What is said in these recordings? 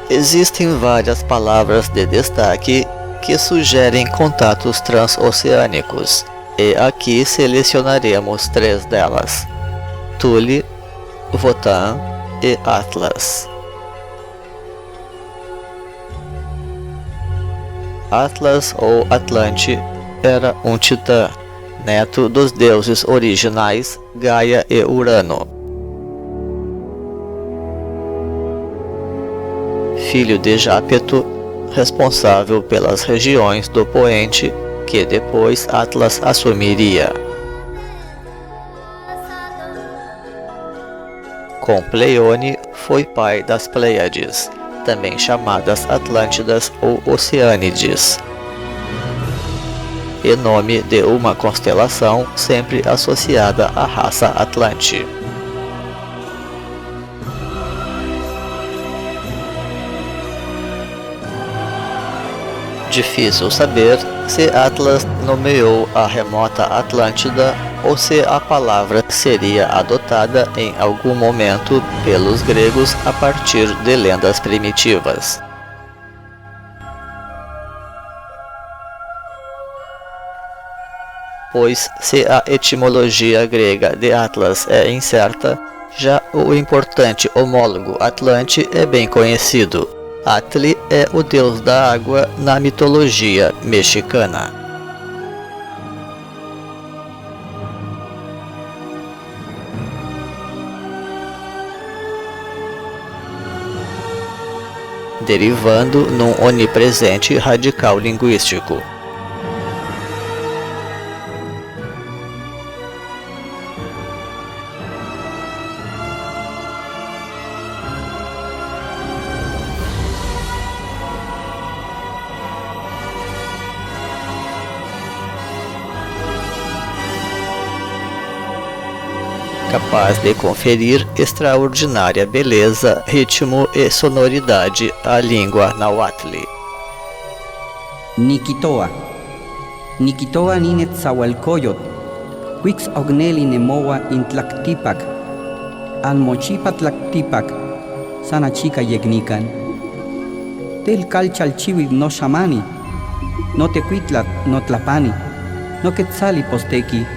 Existem várias palavras de destaque que sugerem contatos transoceânicos, e aqui selecionaremos 3 delas: Thule, Votan e Atlas. Atlas ou Atlante era um titã, neto dos deuses originais Gaia e Urano. Filho de Jápeto, responsável pelas regiões do Poente, que depois Atlas assumiria. Com Pleione, foi pai das Pleiades, também chamadas Atlântidas ou Oceânides, e nome de uma constelação sempre associada à raça Atlante. Difícil saber se Atlas nomeou a remota Atlântida ou se a palavra seria adotada em algum momento pelos gregos a partir de lendas primitivas. Pois, se a etimologia grega de Atlas é incerta, já o importante homólogo Atlante é bem conhecido. Atli é o deus da água na mitologia mexicana. Derivando num onipresente radical linguístico. Capaz de conferir extraordinária beleza, ritmo e sonoridade à língua nahuatl. Nikitoa Ninetzahualcoyot, Huix Ogneli Nemoa Intlactipac, Almochipa Tlactipac, Sanachica Yegnican. Tel Calchalchiwi no Shamani, no Tecuitlat no Tlapani, no Quetzali Posteki,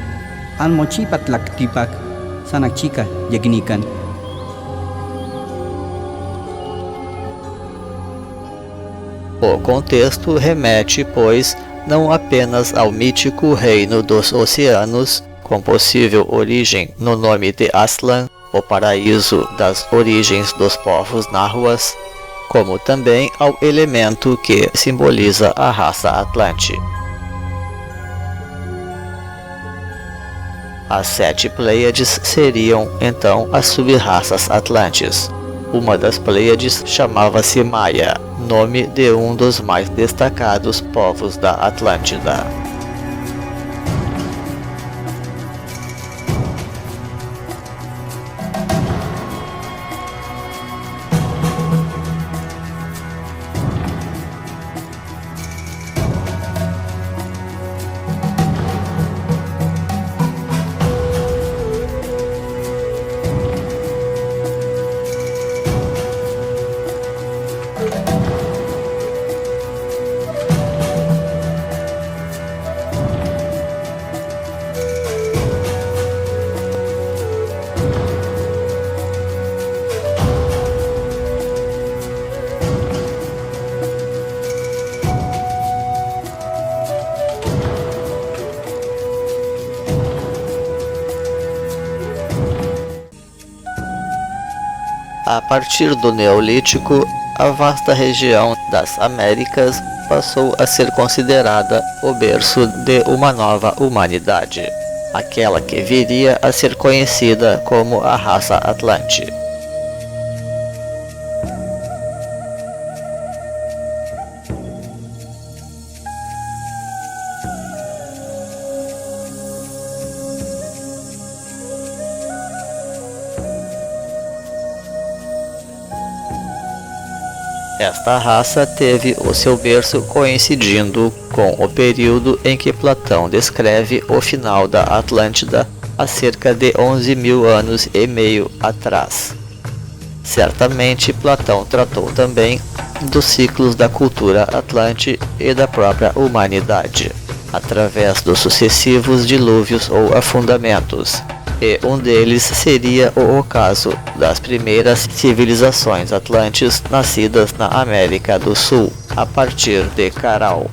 Almochipa Tlactipac, Sanachica Yegnican. O contexto remete, pois, não apenas ao mítico reino dos oceanos, com possível origem no nome de Aslan, o paraíso das origens dos povos náhuas, como também ao elemento que simboliza a raça Atlante. As 7 Pleiades seriam, então, as sub-raças Atlantes. Uma das Pleiades chamava-se Maia, nome de um dos mais destacados povos da Atlântida. A partir do Neolítico, a vasta região das Américas passou a ser considerada o berço de uma nova humanidade, aquela que viria a ser conhecida como a raça Atlante. Esta raça teve o seu berço coincidindo com o período em que Platão descreve o final da Atlântida há cerca de 11.000 anos e meio atrás. Certamente Platão tratou também dos ciclos da cultura atlante e da própria humanidade, através dos sucessivos dilúvios ou afundamentos, e um deles seria o ocaso das primeiras civilizações atlantes nascidas na América do Sul, a partir de Caral.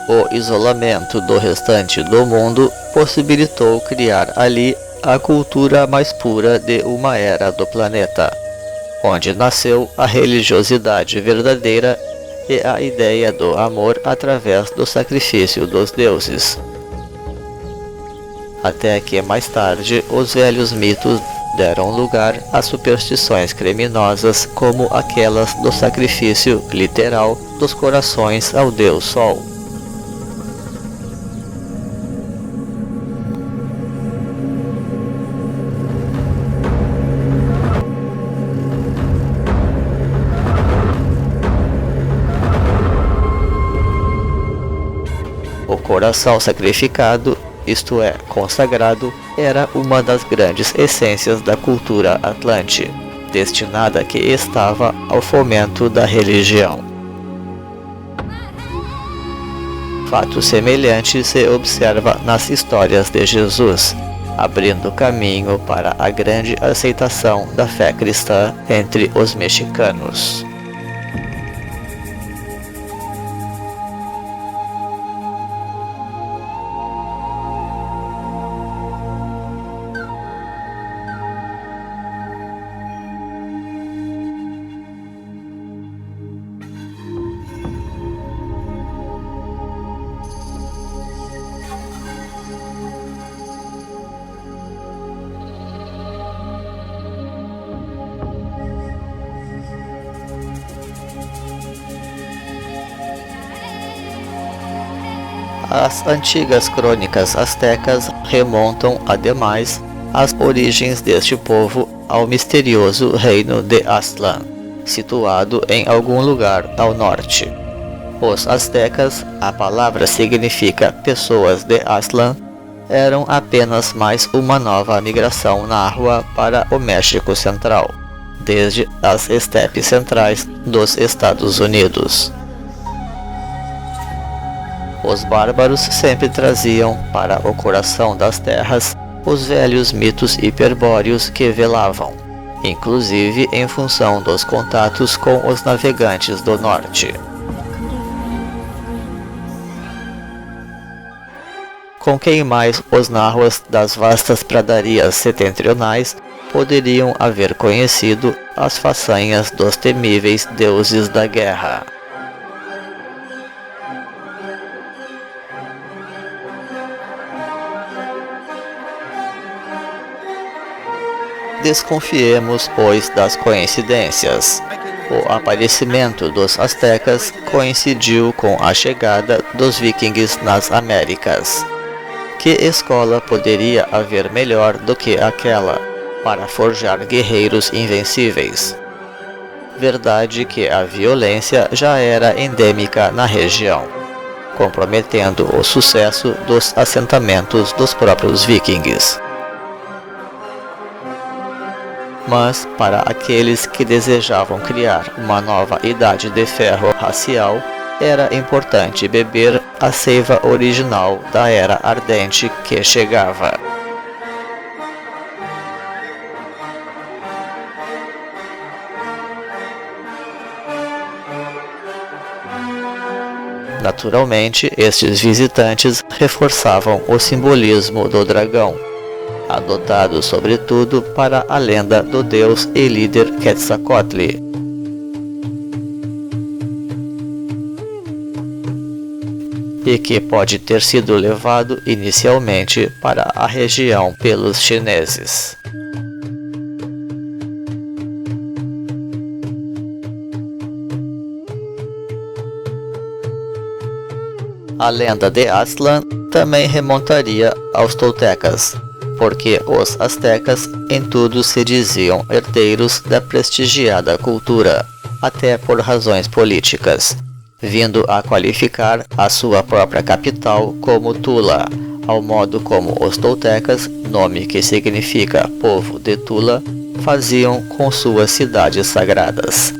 O isolamento do restante do mundo possibilitou criar ali a cultura mais pura de uma era do planeta, onde nasceu a religiosidade verdadeira e a ideia do amor através do sacrifício dos deuses. Até que mais tarde os velhos mitos deram lugar a superstições criminosas como aquelas do sacrifício literal dos corações ao Deus Sol. O coração sacrificado, isto é, consagrado, era uma das grandes essências da cultura atlante, destinada que estava ao fomento da religião. Fato semelhante se observa nas histórias de Jesus, abrindo caminho para a grande aceitação da fé cristã entre os mexicanos. As antigas crônicas astecas remontam, ademais, as origens deste povo ao misterioso reino de Aztlán, situado em algum lugar ao norte. Os astecas, a palavra significa pessoas de Aztlán, eram apenas mais uma nova migração nahua para o México Central, desde as estepes centrais dos Estados Unidos. Os bárbaros sempre traziam para o coração das terras os velhos mitos hiperbóreos que velavam, inclusive em função dos contatos com os navegantes do norte. Com quem mais os nahuas das vastas pradarias setentrionais poderiam haver conhecido as façanhas dos temíveis deuses da guerra? Desconfiemos, pois, das coincidências. O aparecimento dos astecas coincidiu com a chegada dos vikings nas Américas. Que escola poderia haver melhor do que aquela para forjar guerreiros invencíveis? Verdade que a violência já era endêmica na região, comprometendo o sucesso dos assentamentos dos próprios vikings. Mas, para aqueles que desejavam criar uma nova idade de ferro racial, era importante beber a seiva original da Era Ardente que chegava. Naturalmente, estes visitantes reforçavam o simbolismo do dragão, adotado sobretudo para a lenda do deus e líder Quetzalcoatl. E que pode ter sido levado inicialmente para a região pelos chineses. A lenda de Aztlán também remontaria aos toltecas, porque os astecas em tudo se diziam herdeiros da prestigiada cultura, até por razões políticas, vindo a qualificar a sua própria capital como Tula, ao modo como os toltecas, nome que significa povo de Tula, faziam com suas cidades sagradas.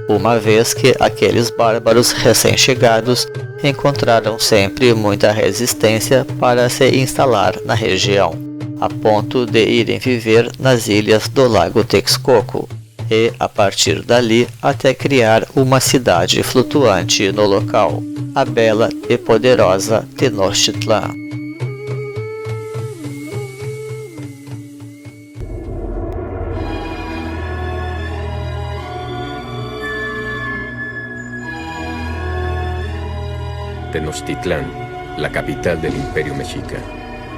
Uma vez que aqueles bárbaros recém-chegados encontraram sempre muita resistência para se instalar na região, a ponto de irem viver nas ilhas do Lago Texcoco, e, a partir dali, até criar uma cidade flutuante no local, a bela e poderosa Tenochtitlán. Tenochtitlán, la capital del Imperio Mexica.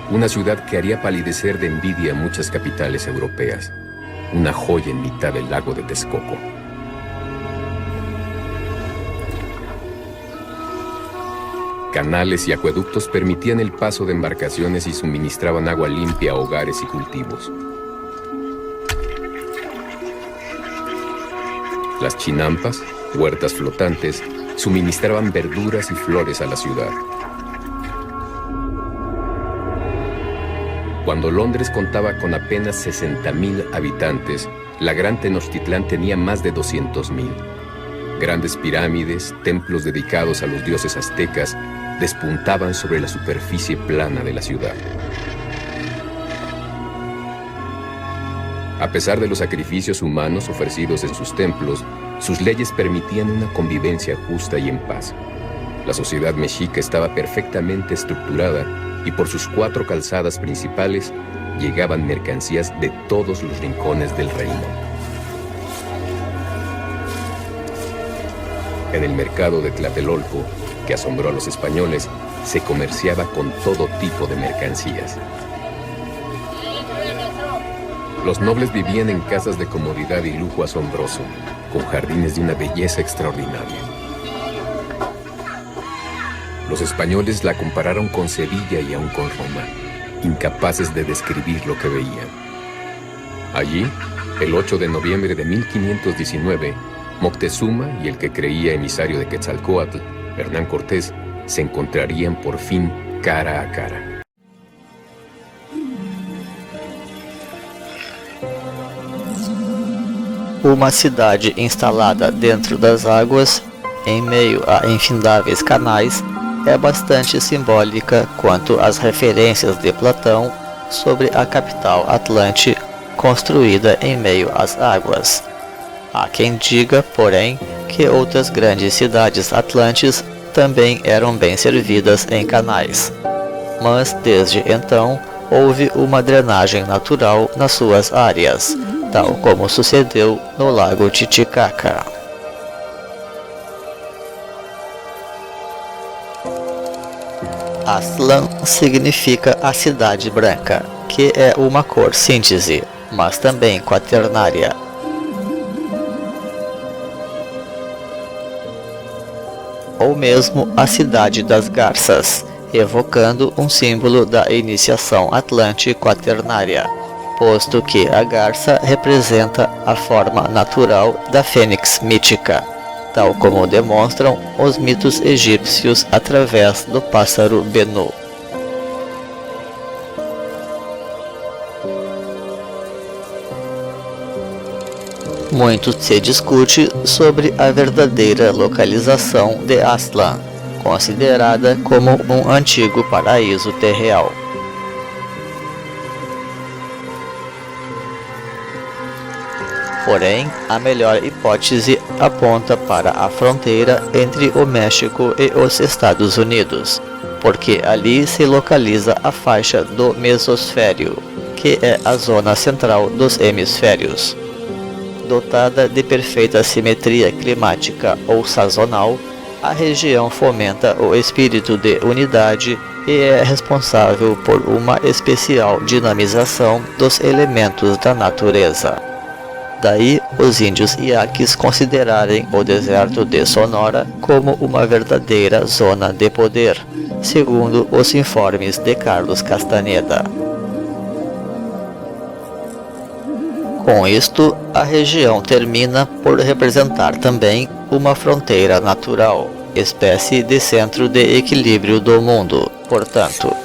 Una ciudad que haría palidecer de envidia a muchas capitales europeas. Una joya en mitad del lago de Texcoco. Canales y acueductos permitían el paso de embarcaciones y suministraban agua limpia a hogares y cultivos. Las chinampas, huertas flotantes, suministraban verduras y flores a la ciudad. Cuando Londres contaba con apenas 60,000 habitantes, la gran Tenochtitlán tenía más de 200,000. Grandes pirámides, templos dedicados a los dioses aztecas, despuntaban sobre la superficie plana de la ciudad. A pesar de los sacrificios humanos ofrecidos en sus templos, sus leyes permitían una convivencia justa y en paz. La sociedad mexica estaba perfectamente estructurada y por sus 4 calzadas principales llegaban mercancías de todos los rincones del reino. En el mercado de Tlatelolco, que asombró a los españoles, se comerciaba con todo tipo de mercancías. Los nobles vivían en casas de comodidad y lujo asombroso, con jardines de una belleza extraordinaria. Los españoles la compararon con Sevilla y aún con Roma, incapaces de describir lo que veían. Allí, el 8 de noviembre de 1519, Moctezuma y el que creía emisario de Quetzalcóatl, Hernán Cortés, se encontrarían por fin cara a cara. Uma cidade instalada dentro das águas, em meio a infindáveis canais, é bastante simbólica quanto às referências de Platão sobre a capital Atlante construída em meio às águas. Há quem diga, porém, que outras grandes cidades atlantes também eram bem servidas em canais. Mas, desde então, houve uma drenagem natural nas suas áreas, tal como sucedeu no Lago Titicaca. Aztlán significa a cidade branca, que é uma cor síntese, mas também quaternária. Ou mesmo a cidade das garças, evocando um símbolo da iniciação atlante quaternária, posto que a garça representa a forma natural da fênix mítica, tal como demonstram os mitos egípcios através do pássaro Benu. Muito se discute sobre a verdadeira localização de Aztlán, considerada como um antigo paraíso terreal. Porém, a melhor hipótese aponta para a fronteira entre o México e os Estados Unidos, porque ali se localiza a faixa do mesosfério, que é a zona central dos hemisférios. Dotada de perfeita simetria climática ou sazonal, a região fomenta o espírito de unidade e é responsável por uma especial dinamização dos elementos da natureza. Daí, os índios iaques considerarem o deserto de Sonora como uma verdadeira zona de poder, segundo os informes de Carlos Castaneda. Com isto, a região termina por representar também uma fronteira natural, espécie de centro de equilíbrio do mundo, portanto,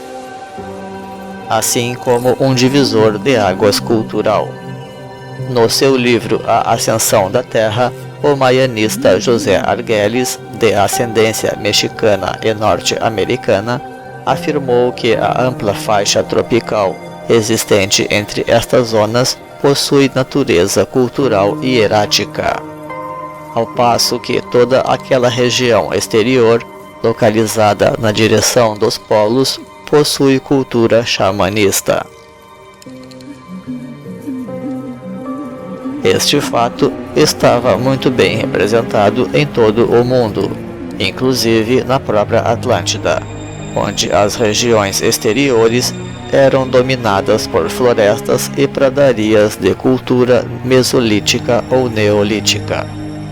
assim como um divisor de águas cultural. No seu livro A Ascensão da Terra, o maianista José Argüelles, de ascendência mexicana e norte-americana, afirmou que a ampla faixa tropical existente entre estas zonas possui natureza cultural hierática, ao passo que toda aquela região exterior, localizada na direção dos polos, possui cultura xamanista. Este fato estava muito bem representado em todo o mundo, inclusive na própria Atlântida, onde as regiões exteriores eram dominadas por florestas e pradarias de cultura mesolítica ou neolítica,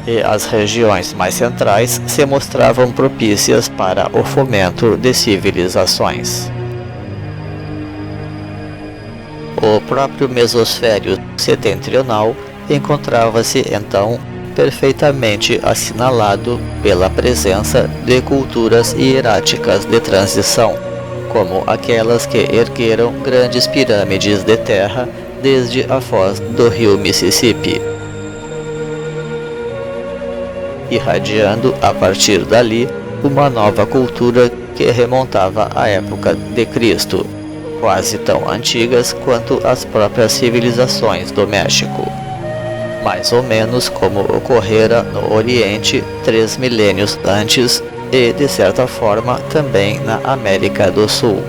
e as regiões mais centrais se mostravam propícias para o fomento de civilizações. O próprio mesosfério setentrional encontrava-se então perfeitamente assinalado pela presença de culturas hieráticas de transição, como aquelas que ergueram grandes pirâmides de terra desde a foz do rio Mississippi, irradiando a partir dali uma nova cultura que remontava à época de Cristo, quase tão antigas quanto as próprias civilizações do México, mais ou menos como ocorrera no Oriente 3 milênios antes e, de certa forma, também na América do Sul.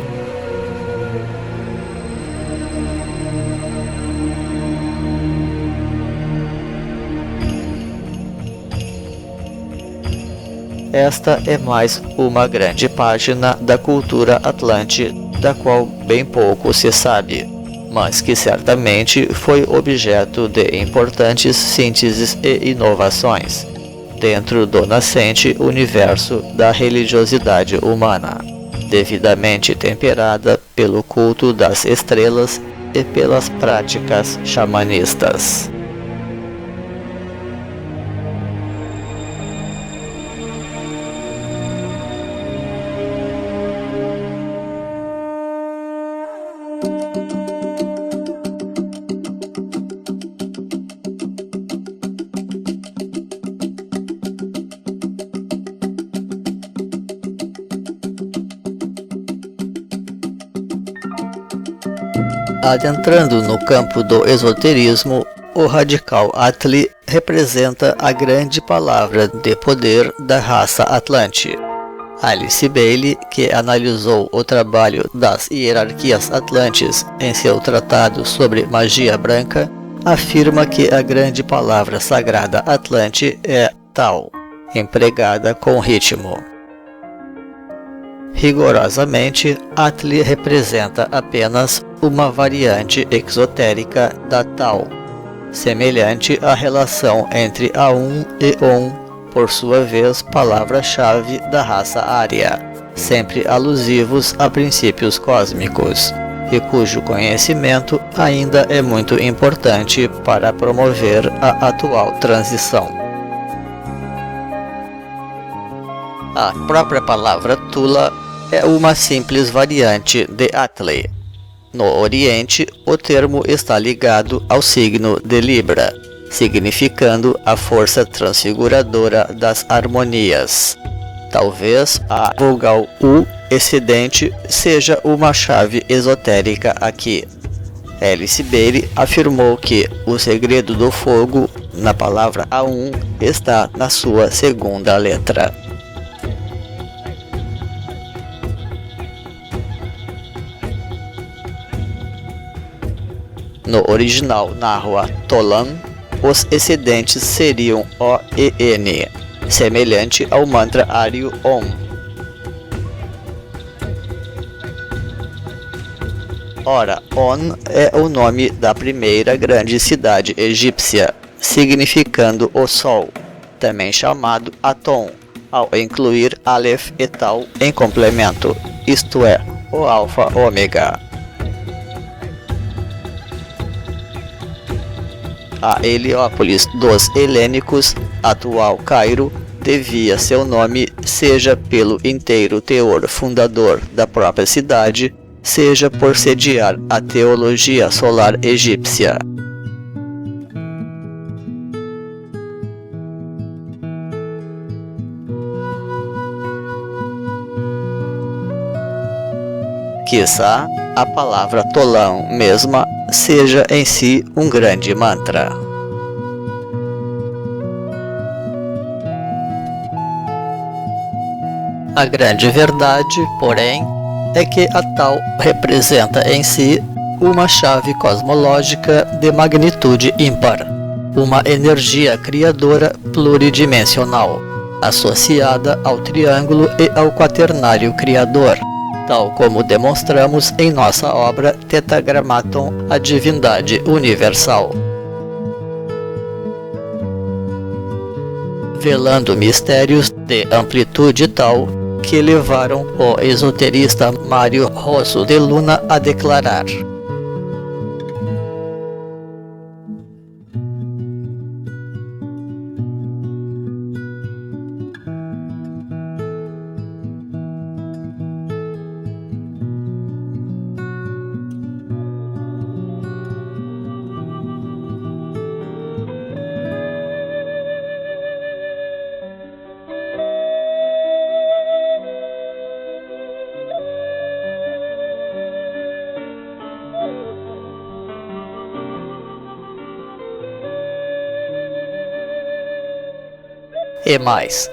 Esta é mais uma grande página da cultura atlante, da qual bem pouco se sabe, mas que certamente foi objeto de importantes sínteses e inovações dentro do nascente universo da religiosidade humana, devidamente temperada pelo culto das estrelas e pelas práticas xamanistas. Adentrando no campo do esoterismo, o radical Atli representa a grande palavra de poder da raça Atlante. Alice Bailey, que analisou o trabalho das hierarquias atlantes em seu tratado sobre magia branca, afirma que a grande palavra sagrada Atlante é Tau, empregada com ritmo. Rigorosamente, Atli representa apenas uma variante exotérica da Tau, semelhante à relação entre Aum e On, por sua vez palavra-chave da raça ária, sempre alusivos a princípios cósmicos, e cujo conhecimento ainda é muito importante para promover a atual transição. A própria palavra Tula é uma simples variante de Atli. No Oriente, o termo está ligado ao signo de Libra, significando a força transfiguradora das harmonias. Talvez a vogal U excedente seja uma chave esotérica aqui. Alice Bailey afirmou que o segredo do fogo na palavra Aum está na sua segunda letra. No original, na rua Tolan, os excedentes seriam O e N, semelhante ao mantra ário Om. Ora, On é o nome da primeira grande cidade egípcia, significando o Sol, também chamado Atom, ao incluir Aleph e Tau em complemento, isto é, o Alfa Ômega. A Heliópolis dos helênicos, atual Cairo, devia seu nome seja pelo inteiro teor fundador da própria cidade, seja por sediar a teologia solar egípcia. Quiçá a palavra Tolão mesma seja em si um grande mantra. A grande verdade, porém, é que a Tau representa em si uma chave cosmológica de magnitude ímpar, uma energia criadora pluridimensional, associada ao triângulo e ao quaternário criador, tal como demonstramos em nossa obra Tetragrammaton, a Divindade Universal. Velando mistérios de amplitude tal que levaram o esoterista Mário Rosso de Luna a declarar: e mais.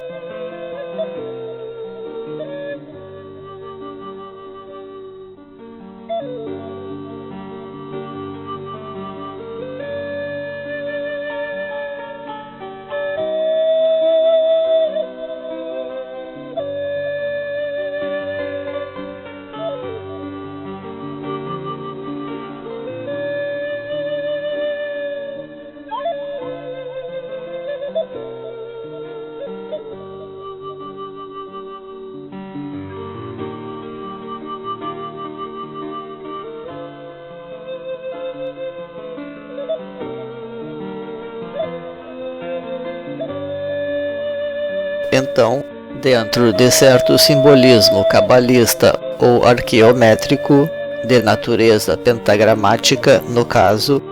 Então, dentro de certo simbolismo cabalista ou arqueométrico, de natureza pentagramática no caso,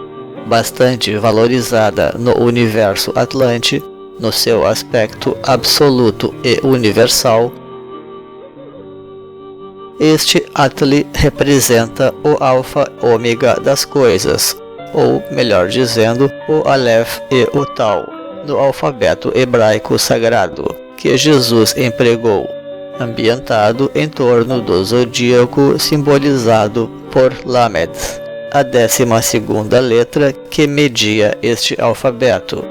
bastante valorizada no universo Atlante, no seu aspecto absoluto e universal, este Atli representa o alfa ômega das coisas, ou, melhor dizendo, o Aleph e o Tau, no alfabeto hebraico sagrado, que Jesus empregou, ambientado em torno do zodíaco simbolizado por Lamed, a 12ª letra que media este alfabeto,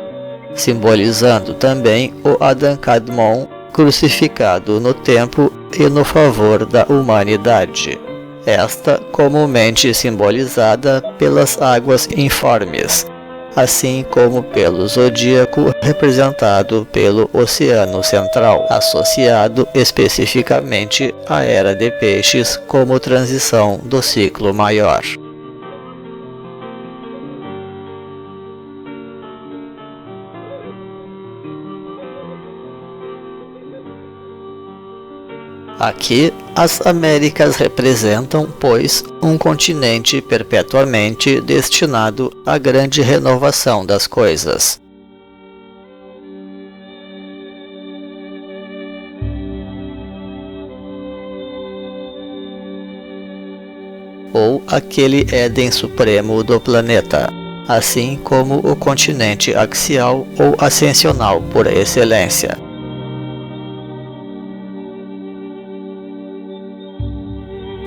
simbolizando também o Adam Kadmon crucificado no tempo e no favor da humanidade. Esta comumente simbolizada pelas águas informes, assim como pelo zodíaco representado pelo Oceano Central, associado especificamente à Era de Peixes como transição do ciclo maior. Aqui, as Américas representam, pois, um continente perpetuamente destinado à grande renovação das coisas. ou aquele Éden supremo do planeta, assim como o continente axial ou ascensional por excelência.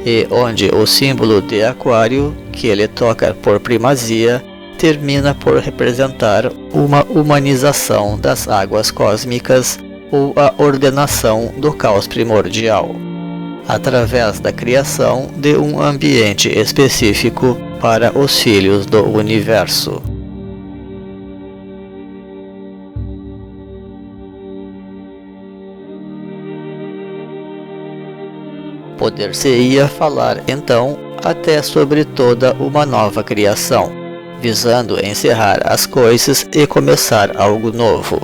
E onde o símbolo de Aquário, que ele toca por primazia, termina por representar uma humanização das águas cósmicas ou a ordenação do caos primordial, através da criação de um ambiente específico para os filhos do universo. Poder-se-ia falar, então, até sobre toda uma nova criação, visando encerrar as coisas e começar algo novo.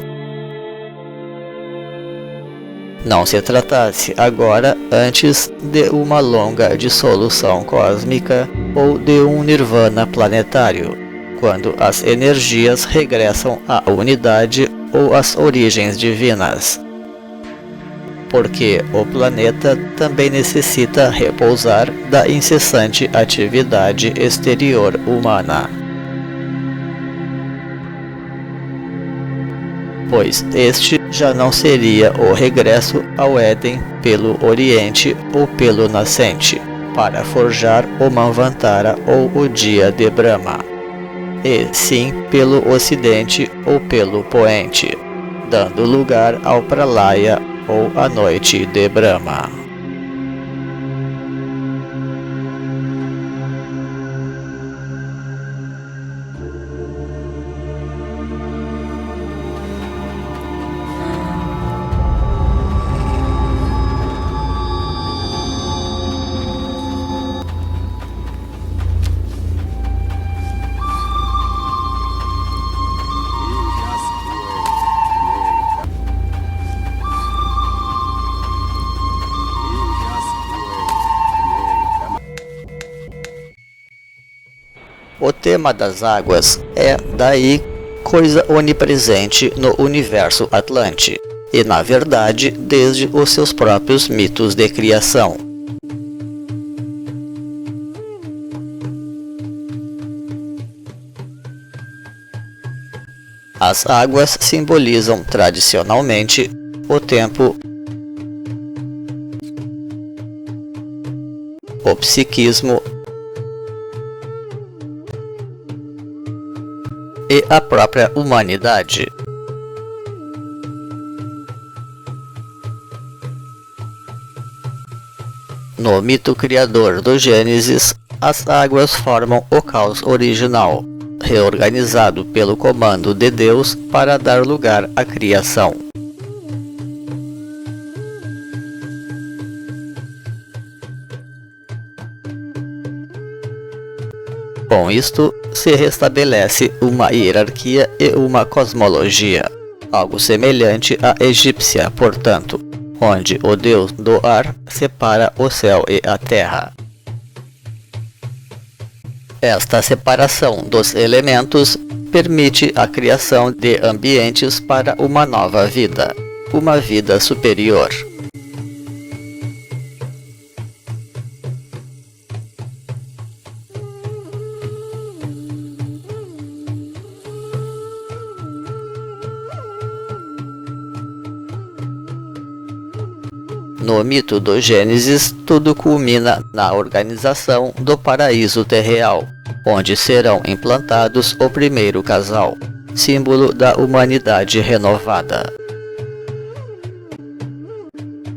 Não se tratasse agora antes de uma longa dissolução cósmica ou de um nirvana planetário, quando as energias regressam à unidade ou às origens divinas. Porque o planeta também necessita repousar da incessante atividade exterior humana. Pois este já não seria o regresso ao Éden pelo Oriente ou pelo Nascente, para forjar o Manvantara ou o Dia de Brahma, e sim pelo Ocidente ou pelo Poente, dando lugar ao Pralaya ou a Noite de Brahma. O tema das águas é, daí, coisa onipresente no universo Atlante, e na verdade desde os seus próprios mitos de criação. As águas simbolizam tradicionalmente o tempo, o psiquismo e a própria humanidade. No mito criador do Gênesis, as águas formam o caos original, reorganizado pelo comando de Deus para dar lugar à criação. Com isto, se restabelece uma hierarquia e uma cosmologia, algo semelhante à egípcia, portanto, onde o deus do ar separa o céu e a terra. Esta separação dos elementos permite a criação de ambientes para uma nova vida, uma vida superior. No mito do Gênesis, tudo culmina na organização do paraíso terreal, onde serão implantados o primeiro casal, símbolo da humanidade renovada.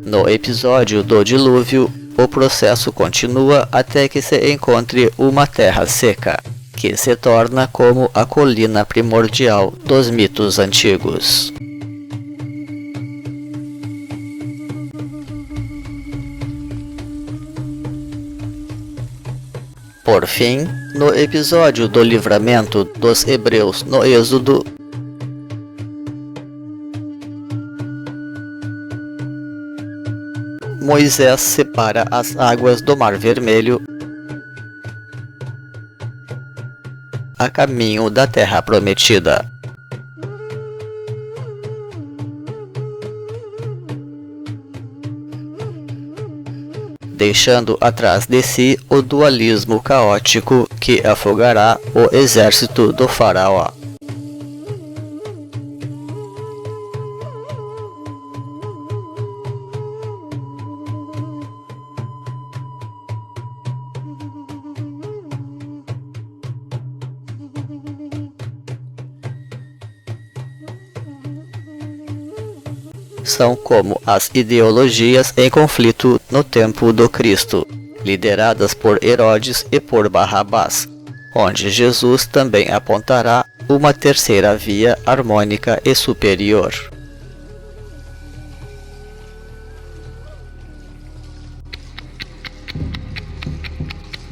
No episódio do dilúvio, o processo continua até que se encontre uma terra seca, que se torna como a colina primordial dos mitos antigos. Por fim, no episódio do livramento dos hebreus no Êxodo, Moisés separa as águas do Mar Vermelho a caminho da Terra Prometida. deixando atrás de si o dualismo caótico que afogará o exército do faraó. São como as ideologias em conflito no tempo do Cristo, lideradas por Herodes e por Barrabás, onde Jesus também apontará uma terceira via harmônica e superior.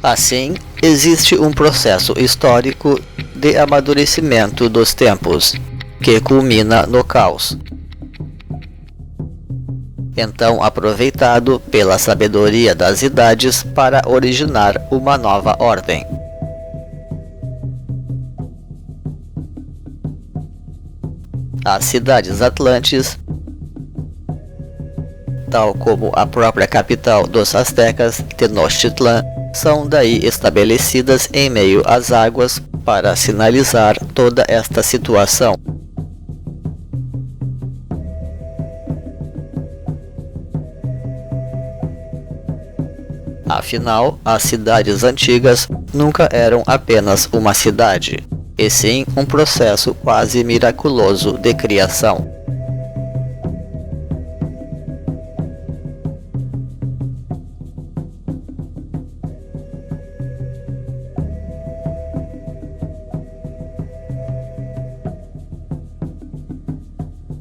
Assim, existe um processo histórico de amadurecimento dos tempos, que culmina no caos, então aproveitado pela sabedoria das idades para originar uma nova ordem. As cidades atlantes, tal como a própria capital dos astecas, Tenochtitlan, são daí estabelecidas em meio às águas para sinalizar toda esta situação. Afinal, as cidades antigas nunca eram apenas uma cidade, e sim um processo quase miraculoso de criação.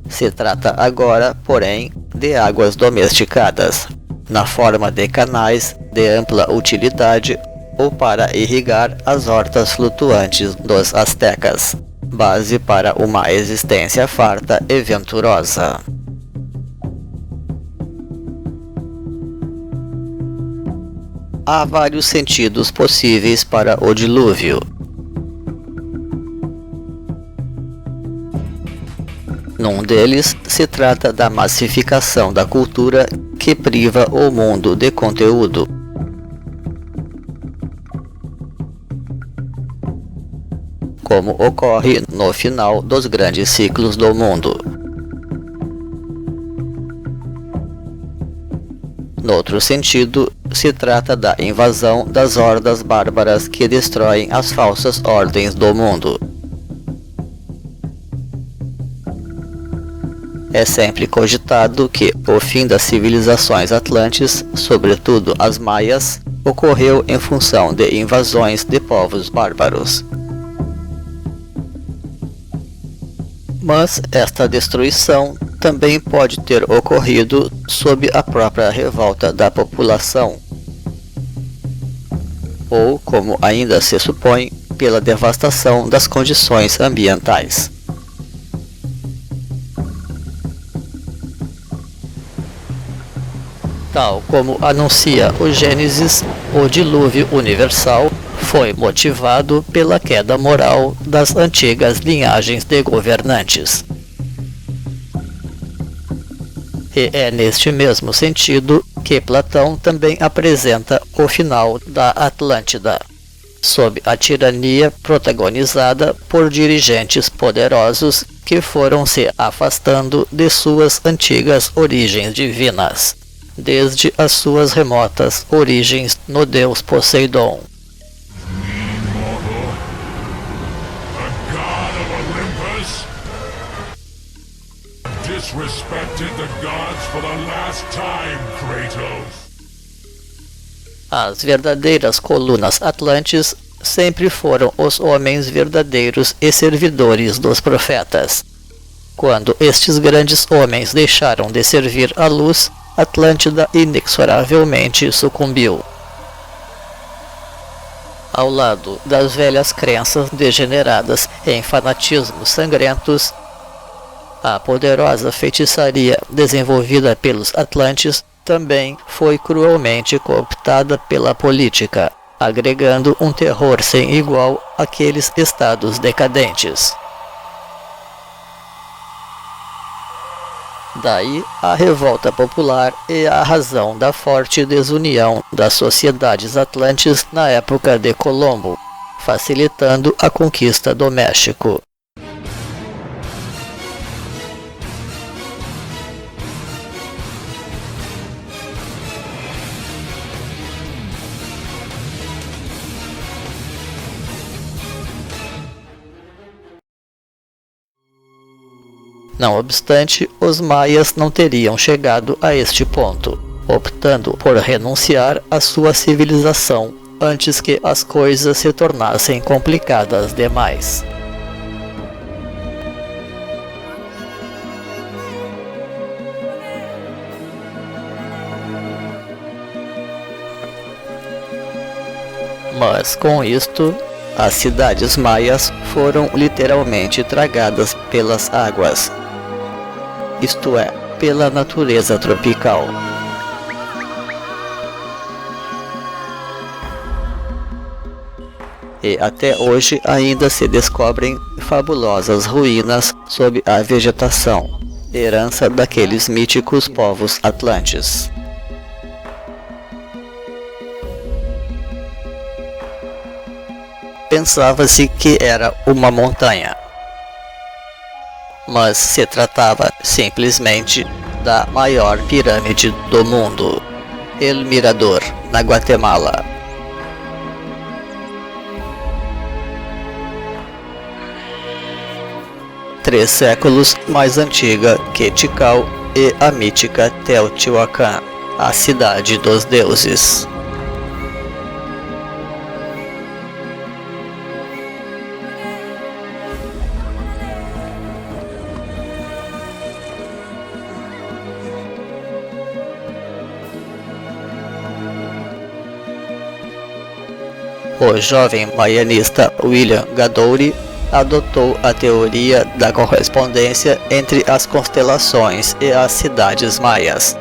Se trata agora, porém, de águas domesticadas, na forma de canais de ampla utilidade ou para irrigar as hortas flutuantes dos astecas, base para uma existência farta e venturosa. Há vários sentidos possíveis para o dilúvio. Num deles, se trata da massificação da cultura que priva o mundo de conteúdo. Como ocorre no final dos grandes ciclos do mundo. Noutro sentido, se trata da invasão das hordas bárbaras que destroem as falsas ordens do mundo. É sempre cogitado que o fim das civilizações atlantes, sobretudo as maias, ocorreu em função de invasões de povos bárbaros. Mas esta destruição também pode ter ocorrido sob a própria revolta da população, ou, como ainda se supõe, pela devastação das condições ambientais. Tal como anuncia o Gênesis, o dilúvio universal foi motivado pela queda moral das antigas linhagens de governantes. E é neste mesmo sentido que Platão também apresenta o final da Atlântida, sob a tirania protagonizada por dirigentes poderosos que foram se afastando de suas antigas origens divinas, desde as suas remotas origens no deus Poseidon. As verdadeiras colunas atlantes sempre foram os homens verdadeiros e servidores dos profetas. Quando estes grandes homens deixaram de servir à luz, Atlântida inexoravelmente sucumbiu. Ao lado das velhas crenças degeneradas em fanatismos sangrentos, a poderosa feitiçaria desenvolvida pelos Atlantes também foi cruelmente cooptada pela política, agregando um terror sem igual àqueles estados decadentes. Daí a revolta popular e a razão da forte desunião das sociedades atlantes na época de Colombo, facilitando a conquista do México. Não obstante, os maias não teriam chegado a este ponto, optando por renunciar à sua civilização antes que as coisas se tornassem complicadas demais. Mas com isto, as cidades maias foram literalmente tragadas pelas águas, isto é, pela natureza tropical. E até hoje ainda se descobrem fabulosas ruínas sob a vegetação, herança daqueles míticos povos atlantes. Pensava-se que era uma montanha, mas se tratava simplesmente da maior pirâmide do mundo, El Mirador, na Guatemala. Três séculos mais antiga que Tikal e a mítica Teotihuacan, a cidade dos deuses. O jovem maianista William Gadouri adotou a teoria da correspondência entre as constelações e as cidades maias.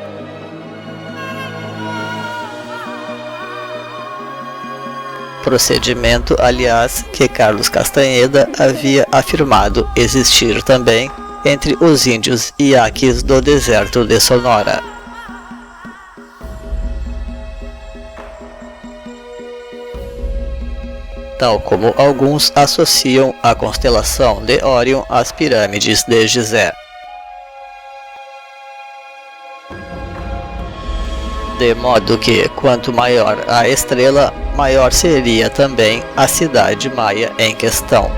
Procedimento, aliás, que Carlos Castanheda havia afirmado existir também entre os índios iaques do deserto de Sonora. Tal como alguns associam a constelação de Órion às pirâmides de Gizé. De modo que, quanto maior a estrela, maior seria também a cidade maia em questão.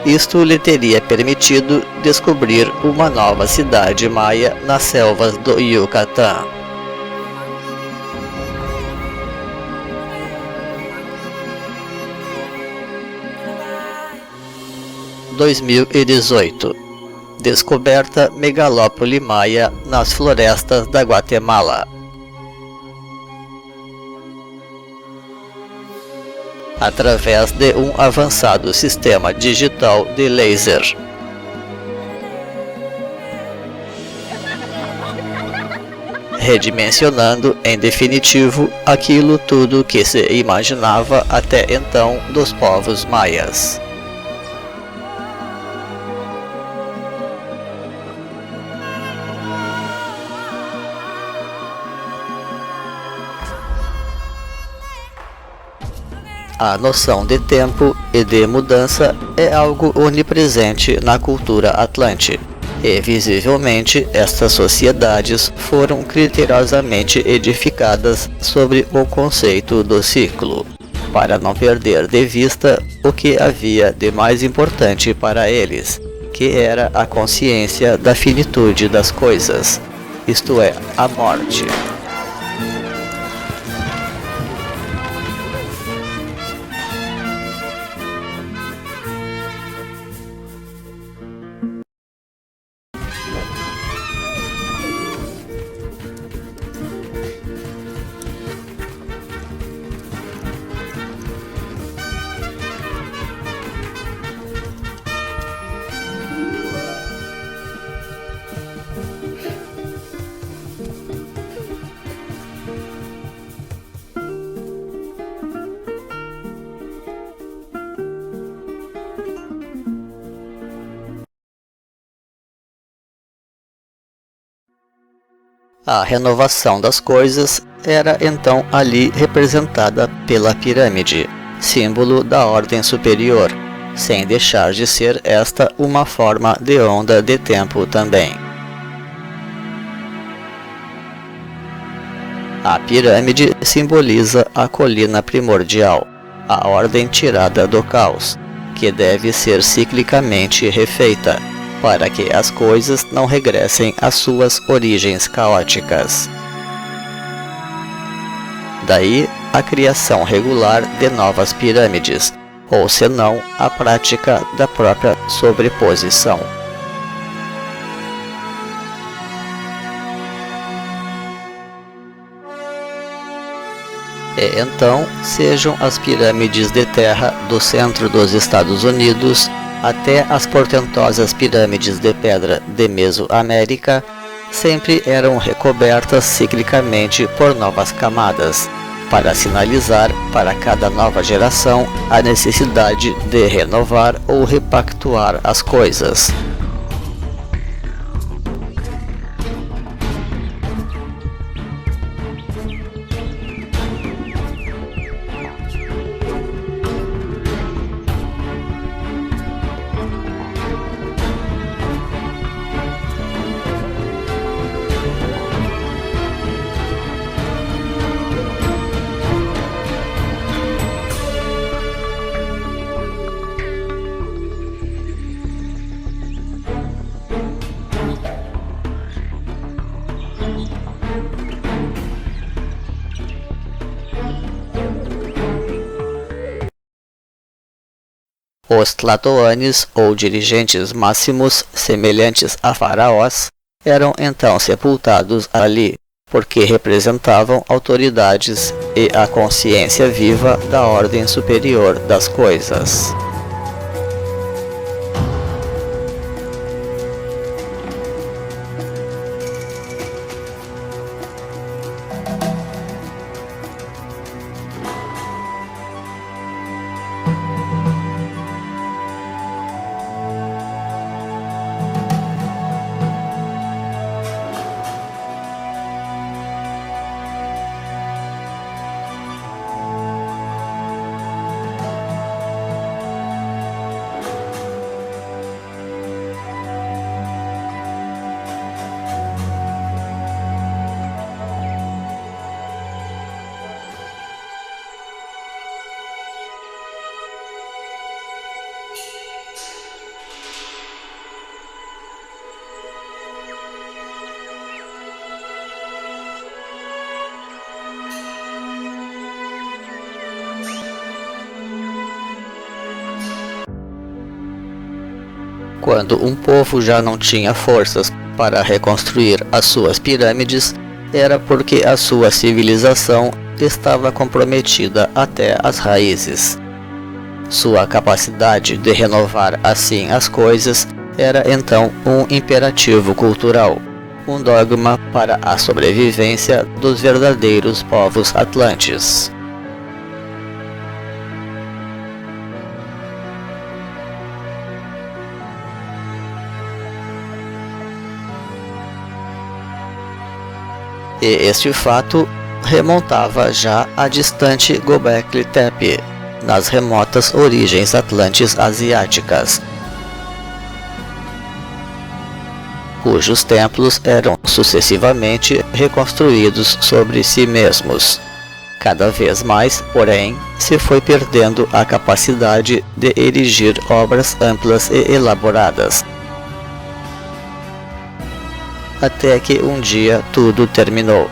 Isto lhe teria permitido descobrir uma nova cidade maia nas selvas do Yucatán. 2018. Descoberta megalópole maia nas florestas da Guatemala. Através de um avançado sistema digital de laser. Redimensionando, em definitivo, aquilo tudo que se imaginava até então dos povos maias. A noção de tempo e de mudança é algo onipresente na cultura atlante, e visivelmente estas sociedades foram criteriosamente edificadas sobre o conceito do ciclo, para não perder de vista o que havia de mais importante para eles, que era a consciência da finitude das coisas, isto é, a morte. A renovação das coisas era então ali representada pela pirâmide, símbolo da ordem superior, sem deixar de ser esta uma forma de onda de tempo também. A pirâmide simboliza a colina primordial, a ordem tirada do caos, que deve ser ciclicamente refeita, para que as coisas não regressem às suas origens caóticas. Daí a criação regular de novas pirâmides, ou senão a prática da própria sobreposição. E então, sejam as pirâmides de terra do centro dos Estados Unidos até as portentosas pirâmides de pedra de Mesoamérica, sempre eram recobertas ciclicamente por novas camadas, para sinalizar para cada nova geração a necessidade de renovar ou repactuar as coisas. Os tlatoanes, ou dirigentes máximos semelhantes a faraós, eram então sepultados ali, porque representavam autoridades e a consciência viva da ordem superior das coisas. Quando um povo já não tinha forças para reconstruir as suas pirâmides, era porque a sua civilização estava comprometida até as raízes. Sua capacidade de renovar assim as coisas era então um imperativo cultural, um dogma para a sobrevivência dos verdadeiros povos atlantes. E este fato remontava já à distante Göbekli Tepe, nas remotas origens atlantes asiáticas, cujos templos eram sucessivamente reconstruídos sobre si mesmos. Cada vez mais, porém, se foi perdendo a capacidade de erigir obras amplas e elaboradas, até que um dia tudo terminou.